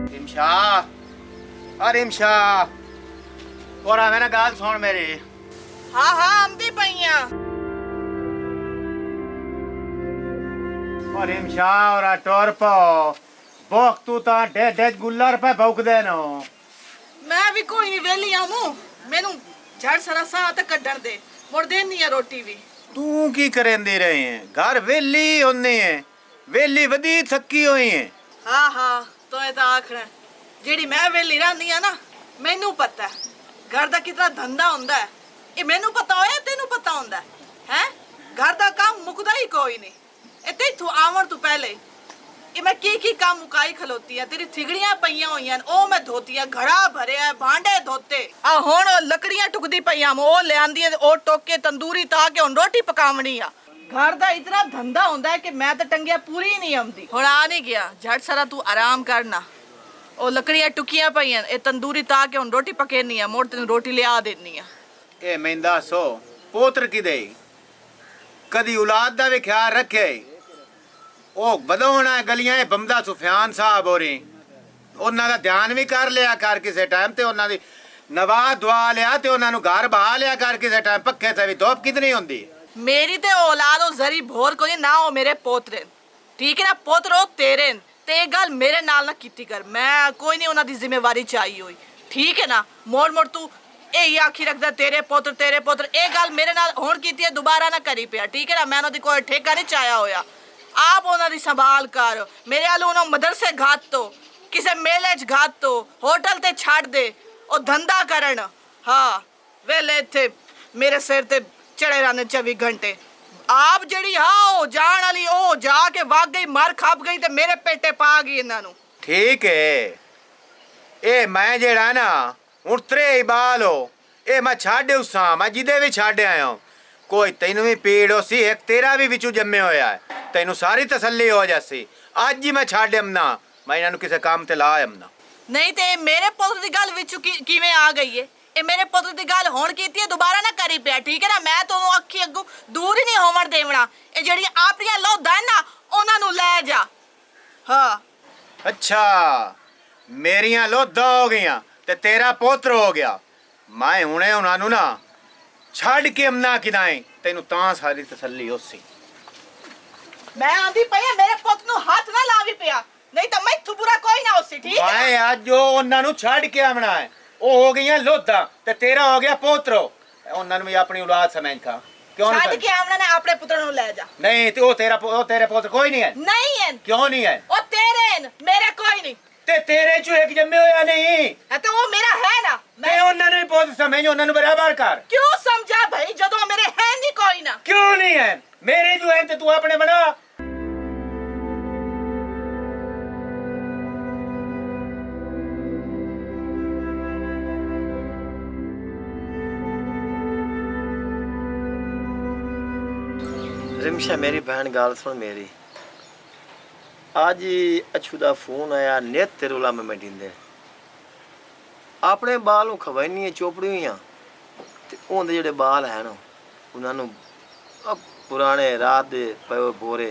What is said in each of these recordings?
रिमशा रिमशा और आवे ना गाल सुन मेरी। हाँ हाँ आमदी पईया। और रिमशा और टोर पो बोक तू ता डे गुल्लर पे भौंक देनो। मैं भी कोई नहीं वेली आमू मेनू झड़ सरा सा ते कड्डण दे मुड़ देनी है रोटी भी। तू की करेंदी रहे हैं घर वेली होने है वेली वदी थकी हुई है। हाँ हाँ तो ये आखना जेड़ी मैं वेली रहंदी आ ना मैनू पता है घर दा कितना धंधा हुंदा है। ये मैनू पता होया तेनू पता हुंदा है हैं घर दा काम मुकदा ही कोई नहीं। ए तेथू आवण तू पहले ये मैं की काम मुकाई खलोती है तेरी थिगड़ियां पईयां होईयां ओ मैं धोती है घड़ा भरिया भांडे धोते आ हुण लकड़ियां टुकदी पईयां ओ ले आंदी है ओ टोके तंदूरी ता के हुण रोटी पकावणी आ। घर दा इतना धंधा होंदा है कि मैं तो टंगिया पूरी ही नहीं आंदी। हुण आ नहीं गया झट सारा तू आराम करना ओ लकड़ियां टुकियां पईयां ए तंदूरी ता के हुण रोटी पकेनी है मोड़ तेनू रोटी लिया देनी है। ए मैंदा सो पोत्र की दे कदी औलाद दा भी ख्याल रखे ओ बदौना गलियां बमदा सुफियान साहब हो रही ਉਹਨਾਂ ਦਾ ਧਿਆਨ ਵੀ ਕਰ ਲਿਆ ਕਰ ਕਿਸੇ ਟਾਈਮ ਤੇ ਉਹਨਾਂ ਦੀ ਨਵਾ ਦਵਾ ਲਿਆ ਤੇ ਉਹਨਾਂ ਨੂੰ ਘਰ ਬਹਾ ਲਿਆ ਕਰ ਕਿਸੇ ਟਾਈਮ ਪੱਖੇ ਤੇ ਵੀ ਧੁੱਪ ਕਿਤਨੀ ਹੁੰਦੀ। मेरी ते औलाद ओ जरी भोर कोई ना हो मेरे पोतरे ठीक है ना पोतरो तेरे ते ये गल मेरे नाल ना कीती कर मैं कोई नहीं उन्हां दी जिम्मेवारी चाहिए हुई ठीक है ना मोड़ मोड़ तू यही आखी रखदा तेरे पोत्र ये गल मेरे नाल हुण कीती है दोबारा ना करी पिया ठीक है ना मैं उन्हां दी कोई ठेका नहीं चाया होया आप उन्हां दी संभाल कर मेरे आलू उन्हां मदरसे घात तो किसे मेले च घात तो होटल ते छाड़ दे ओ धंधा करन। हाँ वेले इत्थे मेरे सिर ते चढ़े रहने 24 घंटे आप जड़ी हाँ जान वाली ओ जाके वाग गई मर खप गई ते मेरे पेटे पा गई इन्हां नू। ठीक है ए मैं जेड़ा ना उतरे ही बाल हो ए मैं छाड़े उसा मैं जिदे भी छाड़े आया हूं कोई तेनू भी पीड़ हो सी एक तेरा भी विचू जम्मे होया है तेनू सारी तसल्ली हो जासी आज ही मैं छाड़े ना मैं इन्हां नू किसे काम ते ला ना। नहीं ते मेरे पुत्र दी गल विचू किवें आ गई है ए मेरे पुत्र दी गल हुण कीती है दोबारा ना करी पिया ठीक है ना मैं तोनू अखी अगू दूर ही नहीं होवण देवना ए जड़ी आपणियां लोधां ना उन्हां नू ले जा। हाँ अच्छा मेरियां लोधां हो गईयां ते तेरा पोत्र हो गया मैं हुणे उन्हां नू ना छड़ के अमना किदाएं तेनू तां सारी तसल्ली होसी। मैं आंदी पई मेरे पुत्र नू हाथ ना लावी पिया नहीं तो मैं बुरा कोई ना होसी ठीक है मैं आज जो उन्हां नू छड़ के आमना है ओ हो गईयां लोधां ते तेरा हो गया पोत्रो उन्हां नू भी अपनी औलाद समझ खा क्यों नहीं छड़ के आमना ने अपने पुत्र नू ले जा। नहीं ते ओ तेरे पोत्र कोई नहीं है नहीं है क्यों नहीं है ओ तेरे मेरे कोई नहीं ते तेरे चो एक जम्मे होया नहीं है तो वो मेरा है ना मैं उन्हां नू भी पोत्र समझ उन्हां नू बराबर कर क्यों समझा भाई जदों मेरे है नहीं कोई ना क्यों नहीं है मेरे जो है ते तू अपने बना। रिमशा मेरी बहन गाल सुन मेरी आज ही अच्छू दा फोन आया नेत तेरे उला में डींदे अपने बाल खवाइनी चोपड़ी हुई ते उनके जेडे बाल हैं उन्होंने पुराने रात दे पे बोरे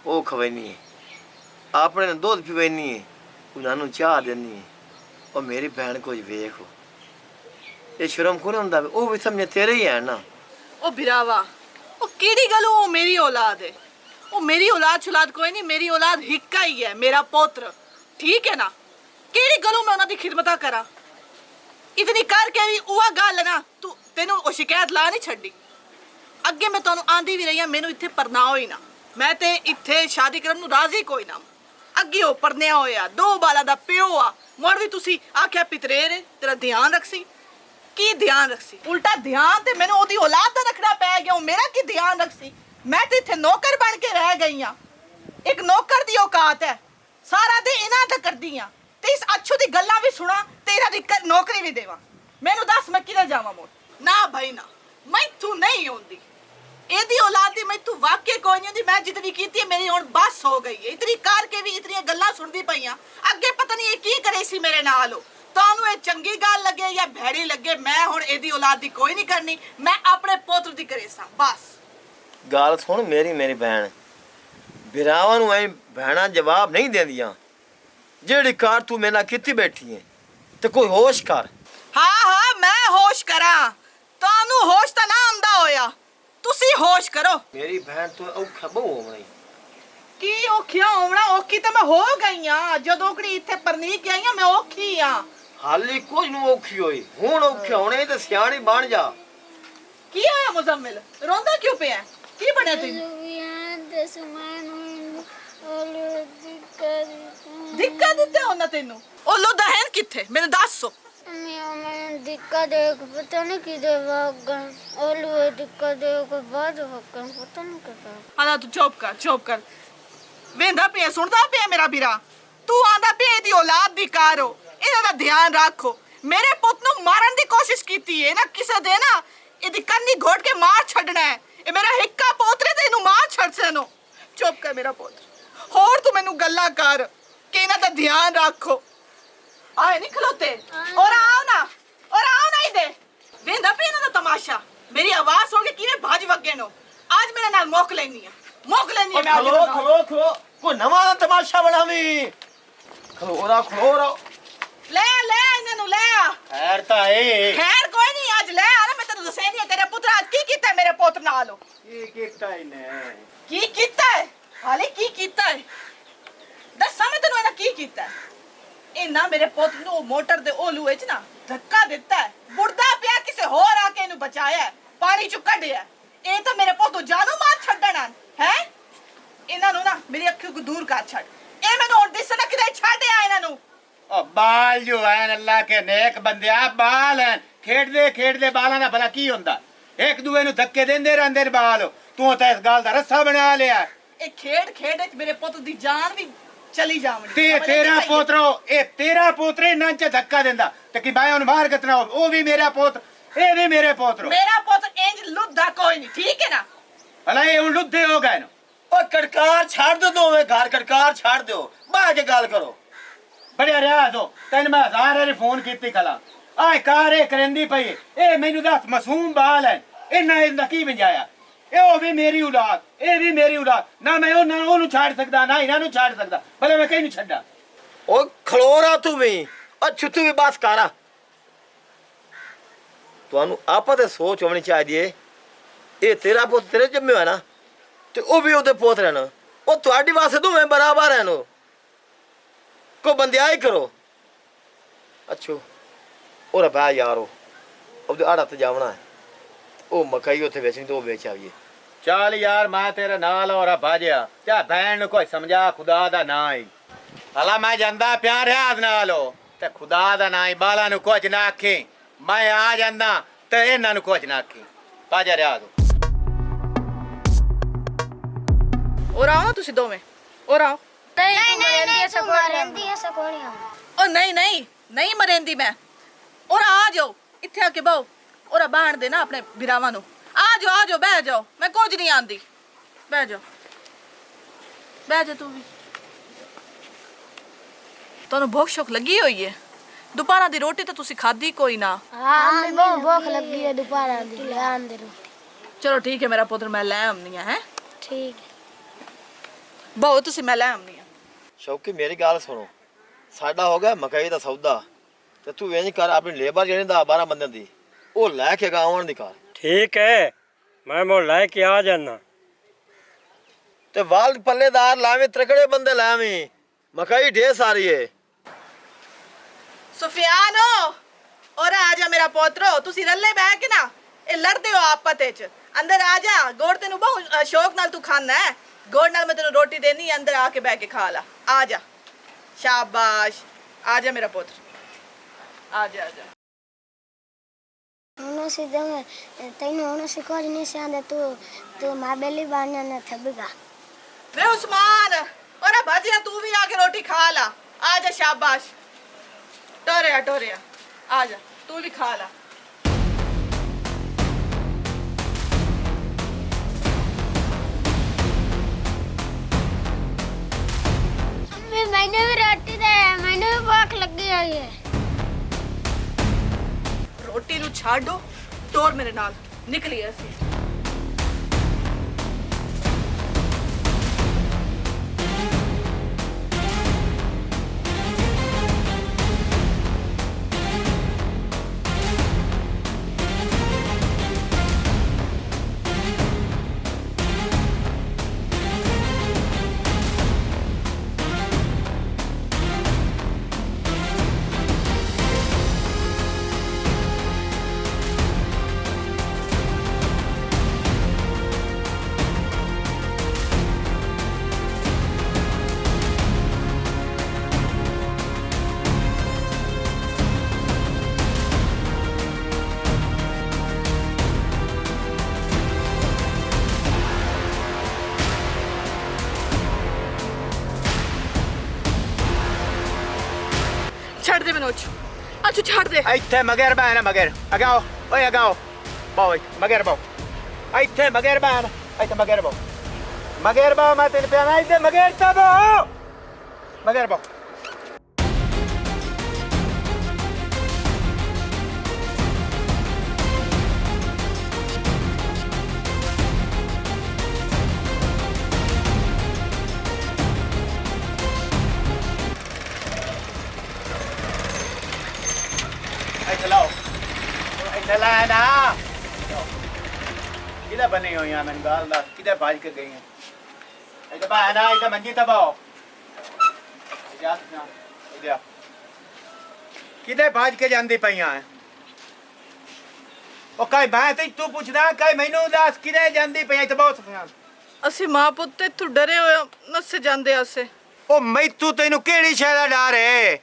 वो खवाइनी अपने दुध पिवानी उन्होंने चाह देनी और मेरी बहन को वेख ये शर्म को नहीं होंदा वो भी समझे तेरे ही है ना। ओ बिरावा ओ केड़ी गल ओ मेरी औलाद है ओ मेरी औलाद छुलाद कोई नहीं मेरी औलाद हिक्का ही है मेरा पोत्र ठीक है ना केड़ी गलों मैं उन्हां दी खिदमत करा इतनी करके भी उहा गल ना तू तेनू ओ शिकायत ला नहीं छड्डी अगे मैं तोनू आंदी भी रही मेनू इत्थे परनाओ ही ना मैं ते इत्थे शादी करन नू राजी कोई ना अगे ओ परनिया होया दो बाला दा प्यो आ मुड़ भी तुसी आख्या पितरेर तेरा ध्यान रखसी की ध्यान रखसी उल्टा ध्यान ते मैनू ओदी औलाद दा रखना पै गया मेरा की ध्यान रखसी मैं ते इत्थे नौकर बन के रह गई हां एक नौकर दी औकात है सारा दिन इन्हां दा करदी हां ते इस अच्छू दी गल्लां भी सुना ते इहदा दी नौकरी भी देवां मैनू दस मैं किधर जावां मोड़ ना भाई ना मैं तू नहीं होंदी एदी औलाद दी मैं तू वाकई कोई नहीं होंदी मैं जितनी कीती है मेरी हुण बस हो गई है इतनी करके भी इतनी गल्लां सुनदी पईयां अगे पता नहीं ये की करे सी मेरे नाल तानू ये चंगी गल लगे या भैड़ी लगे मैं हुण एदी औलाद दी कोई नहीं करनी मैं अपने पोत्र दी करेसा बस। गाल सुन मेरी बहन बिरावां नूं ऐ भैणां जवाब नहीं देंदियां ਜਿਹੜੀ ਕਾਰ ਤੂੰ ਮੇਰੇ ਨਾਲ ਕੀਤੀ ਬੈਠੀ ਹੈ ਤੇ ਕੋਈ ਹੋਸ਼ ਕਰ। ਹਾਂ ਮੈਂ ਹੋਸ਼ ਕਰਾਂ, ਤੁਹਾਨੂੰ ਹੋਸ਼ ਤਾਂ ਨਾ ਆਉਂਦਾ ਹੋਇਆ, ਤੁਸੀਂ ਹੋਸ਼ ਕਰੋ। ਮੇਰੀ ਭੈਣ ਤੂੰ ਔਖਾ ਬਹੁ ਹੋਣੀ। ਕੀ ਔਖਿਆ ਹੋਣਾ? ਔਖੀ ਤਾਂ ਮੈਂ ਹੋ ਗਈ ਆ, ਜਦੋਂ ਕੁੜੀ ਇੱਥੇ ਪਰਨੀਕ ਗਈ ਆ, ਮੈਂ ਔਖੀ ਆ। ਹਾਲੀ ਕੁਝ ਨੂੰ ਔਖੀ ਹੋਈ, ਹੁਣ ਔਖੇ ਹੋਣੇ ਤੇ ਸਿਆਣੀ ਬਣ ਜਾ। ਕੀ ਹੋਇਆ ਮੁਜ਼ੰਮਿਲ, ਰੋਂਦਾ ਕਿਉਂ ਪਿਆ? ਕੀ ਬਣਿਆ ਤੈਨੂੰ? ਦਿੱਕਤ ਦਿੱਤੇ ਉਹਨਾਂ ਤੈਨੂੰ? ਉਹ ਲੋ ਦਹਨ ਕਿੱਥੇ, ਮੈਨੂੰ ਦੱਸੋ। दिक्कत देख पता नहीं किधर भाग गए और वो दिक्कत देख बाद भाग गए पता नहीं किधर। हाँ तू चुप कर वेंदा पे सुनदा पे मेरा बीरा, तू आंदा पे दी औलाद दी कार हो, इन्हां दा ध्यान रखो। मेरे पुੱਤ ਨੂੰ ਮਾਰਨ ਦੀ ਕੋਸ਼ਿਸ਼ ਕੀਤੀ ਹੈ ਨਾ ਕਿਸੇ ਦੇ ਨਾ, ਇਹਦੀ ਕੰਨੀ ਘੋਟ ਕੇ ਮਾਰ ਛੱਡਣਾ ਹੈ। ਇਹ ਮੇਰਾ ਹਿੱਕਾ ਪੋਤਰੇ ਤੇ ਇਹਨੂੰ ਮਾਰ ਛੱਡ ਸੈਨੋ। ਚੁੱਪ ਕਰ ਮੇਰਾ ਪੁੱਤ, ਹੋਰ ਤੂੰ ਮੈਨੂੰ ਗੱਲਾਂ ਕਰ ਕਿ ਇਹਨਾਂ ਦਾ ਧਿਆਨ ਰੱਖੋ। ਆਏ ਨਹੀਂ ਖਲੋਤੇ, और आओ ना इधर। वेंदा पे ਇਹਨਾਂ ਦਾ ਤਮਾਸ਼ਾ, ਮੇਰੀ ਆਵਾਜ਼ ਸੁਣ ਕੇ ਕਿਵੇਂ ਭੱਜ ਵਗੇ ਨੋ। ਅੱਜ ਮੇਰੇ ਨਾਲ ਮੌਕ ਲੈਣੀ ਹੈ ਮੈਂ ਅੱਜ। ਖਲੋ ਕੋਈ ਨਵਾਂ ਦਾ ਤਮਾਸ਼ਾ ਬਣਾਵੀਂ। ਖਲੋ ਰਾ ਲੈ ਇਹਨਾਂ ਨੂੰ ਲੈ ਆ। ਖੈਰ ਤਾਂ ਏ ਖੈਰ ਕੋਈ ਨਹੀਂ, ਅੱਜ ਲੈ ਆ ਨਾ। ਮੈਂ ਤੈਨੂੰ ਦੱਸਿਆ ਨਹੀਂ ਤੇਰੇ ਪੁੱਤਰ ਅੱਜ ਕੀ ਕੀਤਾ ਮੇਰੇ ਪੁੱਤ ਨਾਲ। ਕੀ ਕੀਤਾ ਇਹਨੇ? ਕੀ ਕੀਤਾ ਹੈ? ਹਾਲੇ ਕੀ ਕੀਤਾ ਹੈ? ਦੱਸਾਂ ਮੈਂ ਤੈਨੂੰ ਇਹਨਾਂ ਕੀ ਕੀਤਾ ਹੈ? ਇਹਨਾਂ ਮੇਰੇ ਪੁੱਤ ਨੂੰ ਮੋਟਰ ਦੇ ਉਹਲੂ ਵਿੱਚ ਨਾ ਧੱਕਾ ਦਿੱਤਾ ਹੈ, ਬੁਰਦਾ ਪਿਆ, ਕਿਸੇ ਹੋਰ ਆ ਕੇ ਇਹਨੂੰ ਬਚਾਇਆ ਹੈ, ਪਾਣੀ ਚੋਂ ਕੱਢਿਆ। ਇਹ ਤਾਂ ਮੇਰੇ ਪੁੱਤ ਨੂੰ ਜਾਨੋਂ ਮਾਰ ਛੱਡਣਾ ਹੈ। ਇਹਨਾਂ ਨੂੰ ਨਾ ਮੇਰੀ ਅੱਖੋਂ ਕੋ ਦੂਰ ਕਰ ਛੱਡ। ਇਹ ਮੈਨੂੰ ਹੁਣ ਦਿਸਣਾ ਕਿਤੇ ਛੱਡਿਆ ਇਹਨਾਂ ਨੂੰ। ओ बाल जो है अल्लाह के नेक बंदे आ बाल हैं, खेडदे बालां दा भला की हुंदा? एक दूए नु धक्के देंदे रहंदे ने बाल। तू तां इस गल दा रस्सा बना लिया। ਇਹ ਖੇਡ ਵਿੱਚ ਮੇਰੇ ਪੁੱਤ ਦੀ ਜਾਨ ਵੀ ਚਲੀ ਜਾਵਣੀ। तेरा पोतरो ए तेरा पोतरे ना च धक्का देंदा ते कि भाई उन बाहर कितना हो, ओ भी मेरा पोत, ए भी मेरे पोतरो। मेरा पुੱਤ इंज लुद्धा कोई नहीं, ठीक है ना? भला ये हुन लुद्धे हो गए न। ओ कड़कार छाड़ दो दोवे घर, कड़कार छाड़ दो, बाहर के गल करो। बड़े रियाज हो, तेन मैं 1000 बारी फोन कीती खला। आए कार ए करंदी पई ए मैनू दस मासूम बाल है, इन्ना की बंजाया। ए ओ भी मेरी औलाद, ए भी मेरी औलाद ना। मैं ओनू छाड़ सकदा ना इन्हां नू छाड़ सकदा, भला मैं कहीं नहीं छड्डा। ओ खलोरा तू भी अच्छू तू भी बस करा। ਤੁਹਾਨੂੰ ਆਪਾਂ ਤੇ ਸੋਚ ਹੋਣੀ ਚਾਹੀਦੀ ਏ, ਇਹ ਤੇਰਾ ਪੁੱਤ ਤੇਰੇ ਜੰਮੇ ਹੋਇਆ ਨਾ ਤੇ ਉਹ ਵੀ ਉਹਦੇ ਪੁੱਤ ਰਹਿਣ। ਉਹ ਤੁਹਾਡੀ ਵਾਸਤੇ ਦੋਵੇਂ ਬਰਾਬਰ ਹਨ। को बंदियाई करो। अच्छो और बह यारो अब आड़ा ते जावना है, ओ मकई उथे बेचनी तो बेच आइए। चल यार मैं तेरे नाल और भाजया क्या बहन कोई समझा खुदा दा ना ही। हला मैं जांदा प्यार रियाज नाल हो ते खुदा दा ना ही बाला नु कुछ ना आखी। मैं आ जांदा ते इन्हां नु कुछ ना आखी। भाजा रियाज और आओ तुसी दोवें और आओ। नहीं नहीं मरेंदी मैं। और आ जाओ इत्थे आके बहु और बाण देना अपने बिरावां नु। आ जाओ बह जाओ, मैं कुछ नहीं आंदी। बह जा तू भी। ਤੁਹਾਨੂੰ ਭੁੱਖ ਸ਼ੌਕ ਲੱਗੀ ਹੋਈ ਹੈ? ਦੁਪਹਿਰਾਂ ਦੀ ਰੋਟੀ ਤਾਂ ਤੁਸੀਂ ਖਾਧੀ ਕੋਈ ਨਾ। हां बहुत भूख लगी है दोपहर दी, ले आंदे रोटी। ਚਲੋ ਠੀਕ ਹੈ ਮੇਰਾ ਪੁੱਤਰ, ਮੈਂ ਲੈ ਆਉਂਦੀ ਹਾਂ। ਹੈ ठीक है ਬਹੁਤ ਤੁਸੀਂ, ਮੈਂ ਲੈ ਆਉਂਦੀ ਹਾਂ। शौकी मेरी गल सुनो, साडा हो गया मकई दा सौदा ते तू इंज कर अपनी लेबर जेने 10-12 बंदे दी ओ लेके गावन दी कर। ठीक है मैं मोड़ लेके आ जाना। ते वाल पल्लेदार लावे, त्रकड़े बंदे लावे, मकई ढेर सारी है। ਸੁਫਿਆਨ ਔਰ ਆ ਜਾ ਮੇਰਾ ਪੋਤਰੋ, ਤੁਸੀਂ ਰੱਲੇ ਬਹਿ ਕੇ ਨਾ ਇਹ ਲੜਦੇ ਹੋ ਆਪਸ ਵਿੱਚ। ਅੰਦਰ ਆ ਜਾ, ਗੋੜ ਤੈਨੂੰ ਬਹੁਤ ਸ਼ੌਕ ਨਾਲ ਤੂੰ ਖਾਣਾ ਹੈ। ਗੋੜ ਨਾਲ ਮੈਂ ਤੈਨੂੰ ਰੋਟੀ ਦੇਣੀ, ਅੰਦਰ ਆ ਕੇ ਬਹਿ ਕੇ ਖਾ ਲਾ। ਆ ਜਾ, ਸ਼ਾਬਾਸ਼, ਆ ਜਾ ਮੇਰਾ ਪੁੱਤਰ, ਆ ਜਾ। उन्होंने सीधे में तैਨੂੰ उन्होंने सिखा नहीं से आंदे तू मां बेली बाने न थबगा। ਵੇ ਉਸਮਾਨ ਔਰ ਭਾਜੀਆ ਤੂੰ ਵੀ ਆ ਕੇ ਰੋਟੀ ਖਾ ਲਾ। ਆ ਜਾ, ਸ਼ਾਬਾਸ਼, ਟੋਰਿਆ ਆ ਜਾ, ਤੂੰ ਵੀ ਖਾ ਲਾ। मैंने भी रोटी दे, मैंने भी भूख लगी हुई है। ਰੋਟੀ ਨੂੰ ਛੱਡੋ, ਟੋਰ ਮੇਰੇ ਨਾਲ ਨਿਕਲੀ ਅਸੀਂ। ਛੱਡ ਦੇ ਮੈਨੂੰ ਅੱਛੂ। ਅੱਛੂ ਛੱਡ ਦੇ। ਇੱਥੇ ਮਗਰ ਬੈਨ ਮਗਰ ਅਗਾਓ ਓਏ ਅਗਾਓ ਬਾਓ ਮਗਰ ਬਾਓ ਇੱਥੇ ਮਗਰ ਬੈਨ ਇੱਥੇ ਮਗਰ ਬਾਓ ਮੈਂ ਤੈਨੂੰ ਪਿਆਣਾ ਇੱਥੇ ਮਗਰ ਤਾਂ ਬਾਓ ਮਗਰ ਬਾਓ ਇੱਥੇ ਲਾਓ ਇੱਥੇ ਲਾਇਆ ਨਾ ਕਿਹਦਾ ਬਣੇ ਹੋਈਆਂ ਮੈਨੂੰ ਗੱਲ ਦੱਸ ਕਿਹਦਾ ਬਾਜ ਕੇ ਗਈਆਂ ਇੱਥੇ ਬਾਹਰ ਨਾ ਇੱਥੇ ਮੰਜੀ ਤਾਂ ਬਾਓ ਕਿਹਦੇ ਬਾਜ ਕੇ ਜਾਂਦੀ ਪਈਆਂ ਉਹ ਕਾਈ ਮੈਂ ਤੇ ਤੂੰ ਪੁੱਛਦਾ ਕਾਈ ਮੈਨੂੰ ਦੱਸ ਕਿਹਦੇ ਜਾਂਦੀ ਪਈਆਂ ਇੱਥੇ ਬਹੁਤ ਸਫਿਆਨ ਅਸੀਂ ਮਾਂ ਪੁੱਤ ਤੇ ਤੂੰ ਡਰੇ ਹੋਏ ਨੱਸੇ ਜਾਂਦੇ ਆਸੇ। ਉਹ ਮੈਥੋਂ ਤੈਨੂੰ ਕਿਹੜੀ ਸ਼ੈ ਦਾ ਡਰ ਏ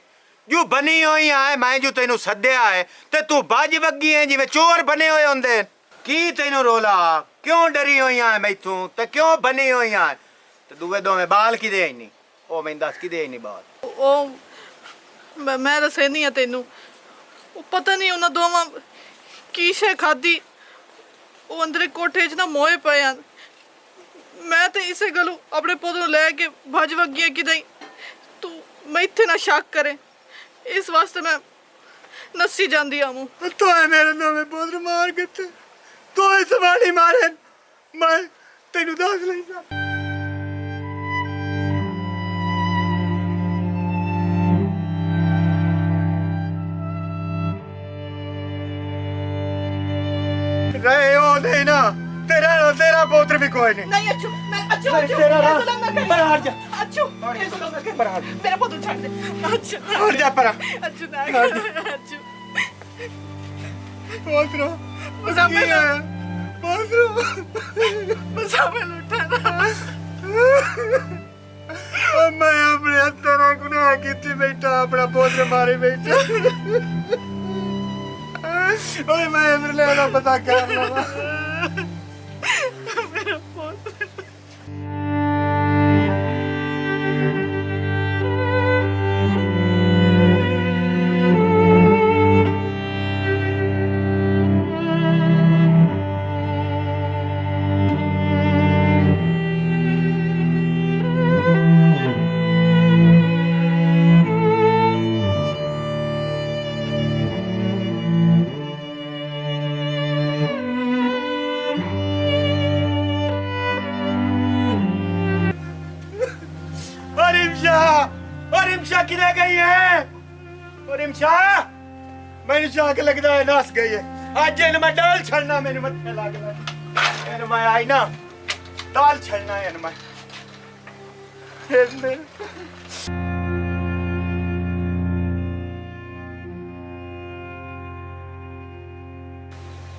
ਜੋ ਬਣੀ ਹੋਈਆਂ ਹੈ ਮੈਂ ਜੋ ਤੈਨੂੰ ਸੱਦਿਆ ਹੈ ਤੇ ਤੂੰ ਬੱਜ ਵੱਗੀ ਹੈ ਜਿਵੇਂ ਚੋਰ ਬਣੇ ਹੋਏ ਹੁੰਦੇ ਕੀ ਤੈਨੂੰ ਰੋਲਾ ਕਿਉਂ ਡਰੀ ਹੋਈਆਂ ਹੈ ਮੈਥੋਂ ਤੇ ਕਿਉਂ ਬਣੀ ਹੋਈਆਂ ਤੇ ਦੂਏ ਦੋਵੇਂ ਬਾਲ ਕਿਦੇ ਨਹੀਂ ਉਹ ਮੈਨੂੰ ਦੱਸ ਕਿਦੇ ਨਹੀਂ ਬਾਲ ਉਹ ਮੈਂ ਦੱਸੇ ਨਹੀਂ ਆ ਤੈਨੂੰ ਉਹ ਪਤਾ ਨਹੀਂ ਉਹਨਾਂ ਦੋਵਾਂ ਕੀ ਸ਼ੈ ਖਾਦੀ ਉਹ ਅੰਦਰੇ ਕੋਠੇ 'ਚ ਨਾ ਮੋਏ ਪਏ ਆ। ਮੈਂ ਤੇ ਇਸੇ ਗੱਲੋਂ ਆਪਣੇ ਪੁੱਤ ਨੂੰ ਲੈ ਕੇ ਭੱਜ ਵੱਗੀ ਕਿਤੇ ਤੂੰ ਮੈਥੇ ਨਾ ਸ਼ੱਕ ਕਰੇ ਇਸ ਵਾਸਤੇ ਮੈਂ ਨੱਸੀ ਜਾਂਦੀ ਆ ਮੂੰ। ਤੂੰ ਮੇਰੇ ਦੋਵੇਂ ਪੁੱਤ ਮਾਰ ਕਿੱਥੇ ਤੂੰ ਇਸ ਵਾਲੀ ਮਾਰੇ ਮੈਂ ਤੈਨੂੰ ਦੱਸ ਲੈਂਦਾ ਗਏ ਉਹ ਨਹੀਂ ਨਾ ਤੇਰਾ ਪੁੱਤਰ ਵੀ ਕੋਈ ਨਹੀਂ ਨਹੀਂ ਅੱਛੂ ਅੱਛੂ ਤੇਰਾ ਨਾ ਪਰ ਹਟ ਜਾ ਅੱਛੂ ਪਰ ਹਟ ਮੇਰਾ ਪੁੱਤ ਛੱਡ ਦੇ ਅੱਛੂ ਹਟ ਜਾ ਪਰ ਅੱਛੂ ਨਾ ਅੱਛੂ ਪੁੱਤਰ ਮੁਸਾਫਿਰ ਪੁੱਤਰ ਮੁਸਾਫਿਰ ਲੁੱਟਣਾ ਮੈਂ ਆਪਣੇ ਹੱਥਾਂ ਨਾਲ ਗੁਨਾਹ ਕੀਤੀ ਬੈਠਾ ਆਪਣਾ ਪੁੱਤਰ ਮਾਰੇ ਬੈਠਾ ਓਏ ਮੈਂ ਮੇਰੇ ਲਈ ਨਾ ਪਤਾ ਕਰ ਲਵਾਂ ਮੇਰਾ ਪੁੱਤ रिमशा किधर गई है रिमशा मैंने शाक लगता है नस गई है आज इन मैं डाल छड़ना मेरे मत्थे लगना इन मैं आई ना दाल छड़ना इन मैं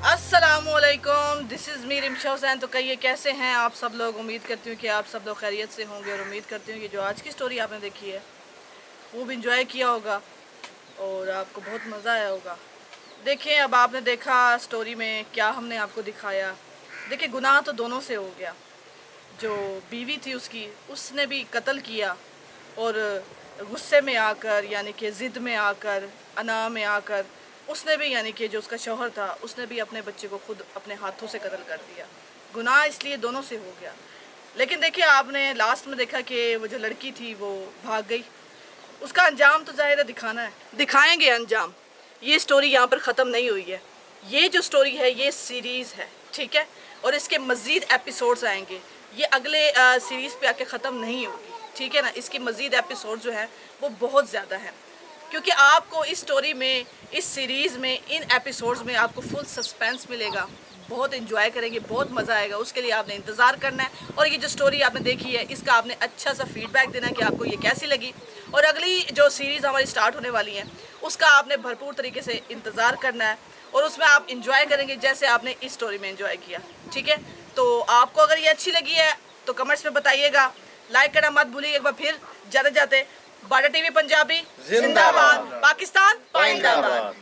अस्सलामुअलैकुम this is me Rimsha Hussain. तो कहिए कैसे हैं आप सब लोग। उम्मीद करती हूँ कि आप सब लोग खैरियत से होंगे और उम्मीद करती हूँ कि जो आज की स्टोरी आपने देखी है वो भी इंजॉय किया होगा और आपको बहुत मज़ा आया होगा। देखिए अब आपने देखा स्टोरी में क्या हमने आपको दिखाया। देखिए गुनाह तो दोनों से हो गया। जो बीवी थी उसने भी कत्ल किया और गुस्से में आकर यानी कि ज़िद में आकर अना में आकर उसने भी यानी कि जो उसका शौहर था उसने भी अपने बच्चे को खुद अपने हाथों से कत्ल कर दिया। गुनाह इसलिए दोनों से हो गया। लेकिन देखिए आपने लास्ट में देखा कि वो जो लड़की थी वो भाग गई। उसका अंजाम तो ज़ाहिर है दिखाना है, दिखाएंगे अंजाम। ये स्टोरी यहाँ पर ख़त्म नहीं हुई है। ये जो स्टोरी है ये सीरीज़ है, ठीक है, और इसके मज़ीद एपिसोड्स आएंगे। ये अगले सीरीज़ पे आके ख़त्म नहीं होगी, ठीक है ना। इसके मज़ीद एपिसोड जो है वो बहुत ज़्यादा हैं क्योंकि आपको इस स्टोरी में, इस सीरीज़ में, इन एपिसोड्स में आपको फुल सस्पेंस मिलेगा। बहुत इंजॉय करेंगे, बहुत मज़ा आएगा। उसके लिए आपने इंतज़ार करना है और ये जो स्टोरी आपने देखी है इसका आपने अच्छा सा फीडबैक देना है कि आपको ये कैसी लगी। और अगली जो सीरीज़ हमारी स्टार्ट होने वाली है उसका आपने भरपूर तरीके से इंतज़ार करना है और उसमें आप इंजॉय करेंगे जैसे आपने इस स्टोरी में इंजॉय किया, ठीक है। तो आपको अगर ये अच्छी लगी है तो कमेंट्स में बताइएगा। लाइक करना मत भूलिए। एक बार फिर जाते जाते बाटा टीवी पंजाबी जिंदाबाद, पाकिस्तान जिंदाबाद।